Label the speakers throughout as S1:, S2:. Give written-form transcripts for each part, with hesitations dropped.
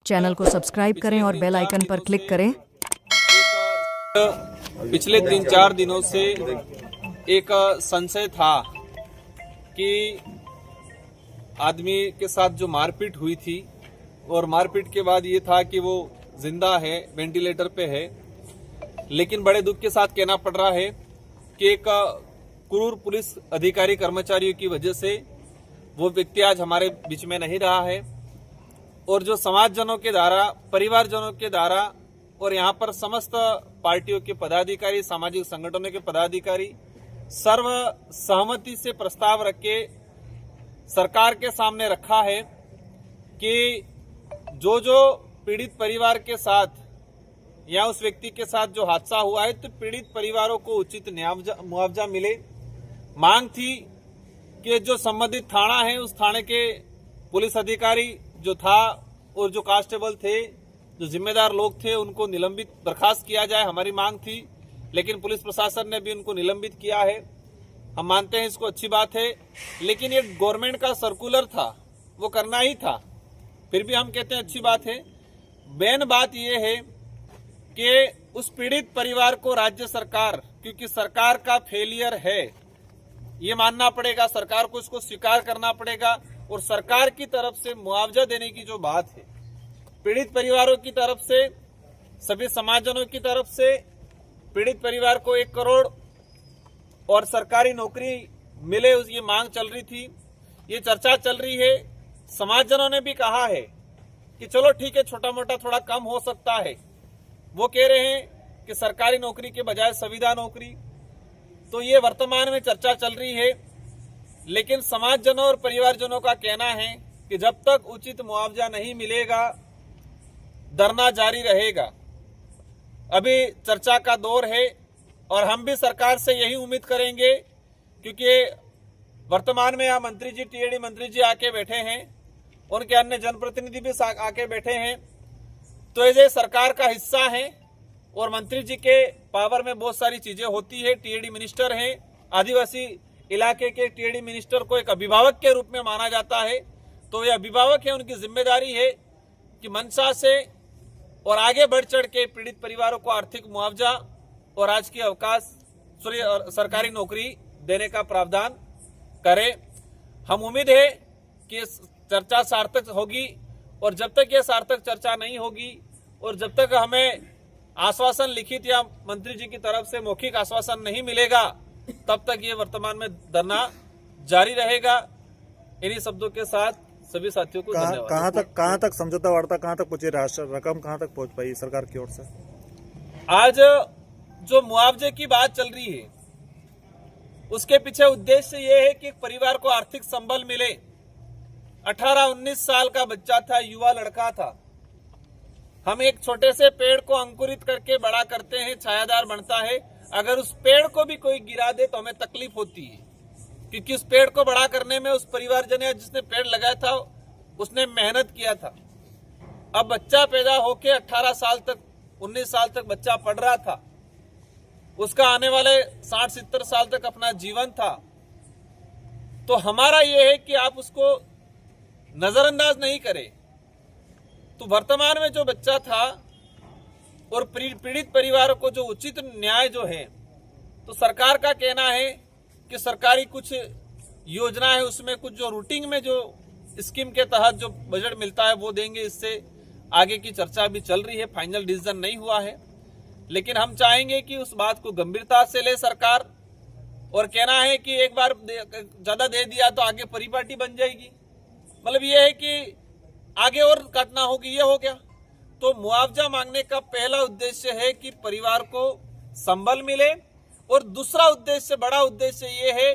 S1: Channel को subscribe करें और बेल आइकन पर क्लिक करें।
S2: पिछले 3-4 दिनों से एक संशय था कि आदमी के साथ जो मारपीट हुई थी और मारपीट के बाद ये था कि वो जिंदा है, वेंटिलेटर पे है, लेकिन बड़े दुख के साथ कहना पड़ रहा है कि एक क्रूर पुलिस अधिकारी कर्मचारियों की वजह से वो व्यक्ति आज हमारे बीच में नहीं रहा है। और जो समाजजनों के द्वारा, परिवारजनों के द्वारा और यहाँ पर समस्त पार्टियों के पदाधिकारी, सामाजिक संगठनों के पदाधिकारी सर्व सहमति से प्रस्ताव रख के सरकार के सामने रखा है कि जो पीड़ित परिवार के साथ या उस व्यक्ति के साथ जो हादसा हुआ है तो पीड़ित परिवारों को उचित मुआवजा मिले। मांग थी कि जो संबंधित थाना है उस थाने के पुलिस अधिकारी जो था और जो कांस्टेबल थे, जो जिम्मेदार लोग थे, उनको निलंबित बर्खास्त किया जाए, हमारी मांग थी। लेकिन पुलिस प्रशासन ने भी उनको निलंबित किया है। हम मानते हैं इसको अच्छी बात है, लेकिन ये गवर्नमेंट का सर्कुलर था, वो करना ही था। फिर भी हम कहते हैं अच्छी बात है। मेन बात यह है कि उस पीड़ित परिवार को राज्य सरकार, क्योंकि सरकार का फेलियर है, ये मानना पड़ेगा, सरकार को इसको स्वीकार करना पड़ेगा। और सरकार की तरफ से मुआवजा देने की जो बात है, पीड़ित परिवारों की तरफ से, सभी समाजजनों की तरफ से पीड़ित परिवार को 1 करोड़ और सरकारी नौकरी मिले, ये मांग चल रही थी, ये चर्चा चल रही है। समाजजनों ने भी कहा है कि चलो ठीक है, छोटा मोटा थोड़ा कम हो सकता है। वो कह रहे हैं कि सरकारी नौकरी के बजाय संविदा नौकरी। तो ये वर्तमान में चर्चा चल रही है, लेकिन समाजजनों और परिवारजनों का कहना है कि जब तक उचित मुआवजा नहीं मिलेगा धरना जारी रहेगा। अभी चर्चा का दौर है और हम भी सरकार से यही उम्मीद करेंगे, क्योंकि वर्तमान में यहाँ मंत्री जी, टीएडी मंत्री जी आके बैठे हैं, उनके अन्य जनप्रतिनिधि भी आके बैठे हैं। तो ये सरकार का हिस्सा है और मंत्री जी के पावर में बहुत सारी चीजें होती है। टीएडी मिनिस्टर हैं, आदिवासी इलाके के टीएडी मिनिस्टर को एक अभिभावक के रूप में माना जाता है। तो ये अभिभावक है, उनकी जिम्मेदारी है कि मंशा से और आगे बढ़ चढ़ के पीड़ित परिवारों को आर्थिक मुआवजा और राजकीय अवकाश, सरकारी नौकरी देने का प्रावधान करे। हम उम्मीद है कि चर्चा सार्थक होगी, और जब तक ये सार्थक चर्चा नहीं होगी और जब तक हमें आश्वासन लिखित या मंत्री जी की तरफ से मौखिक आश्वासन नहीं मिलेगा, तब तक ये वर्तमान में धरना जारी रहेगा। इन्हीं शब्दों के साथ सभी साथियों को धन्यवाद।
S3: कहाँ तक समझौता वार्ता कहाँ तक पहुंची, रकम कहाँ तक पहुंच पाई सरकार की ओर से?
S2: आज जो मुआवजे की बात चल रही है उसके पीछे उद्देश्य ये है कि एक परिवार को आर्थिक संबल मिले। 18-19 साल का बच्चा था, युवा लड़का था। हम एक छोटे से पेड़ को अंकुरित करके बड़ा करते हैं, छायादार बनता है। अगर उस पेड़ को भी कोई गिरा दे तो हमें तकलीफ होती है, क्योंकि उस पेड़ को बड़ा करने में उस परिवारजन या जिसने पेड़ लगाया था उसने मेहनत किया था। अब बच्चा पैदा होके 18 साल तक, 19 साल तक बच्चा पढ़ रहा था, उसका आने वाले 60-70 साल तक अपना जीवन था। तो हमारा यह है कि आप उसको नजरअंदाज नहीं करें। तो वर्तमान में जो बच्चा था और पीड़ित परिवारों को जो उचित न्याय जो है, तो सरकार का कहना है कि सरकारी कुछ योजना है, उसमें कुछ जो रूटीन में जो स्कीम के तहत जो बजट मिलता है वो देंगे। इससे आगे की चर्चा भी चल रही है, फाइनल डिसीजन नहीं हुआ है। लेकिन हम चाहेंगे कि उस बात को गंभीरता से ले सरकार, और कहना है कि एक बार ज्यादा दे दिया तो आगे परिपाटी बन जाएगी, मतलब ये है कि आगे और काटना होगी, ये हो गया। तो मुआवजा मांगने का पहला उद्देश्य है कि परिवार को संबल मिले, और दूसरा उद्देश्य, बड़ा उद्देश्य ये है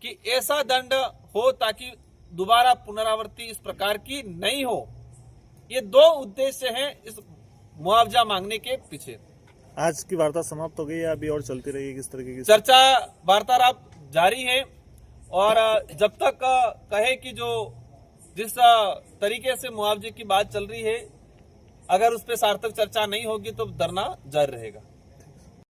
S2: कि ऐसा दंड हो ताकि दोबारा पुनरावृत्ति इस प्रकार की नहीं हो। ये 2 उद्देश्य हैं इस मुआवजा मांगने के पीछे।
S3: आज की वार्ता समाप्त हो गई है, अभी और चलती रहेगी? किस तरीके की
S2: चर्चा वार्तालाप जारी है, और जब तक कहे कि जो जिस तरीके से मुआवजे की बात चल रही है, अगर उस पर सार्थक चर्चा नहीं होगी तो धरना जारी रहेगा।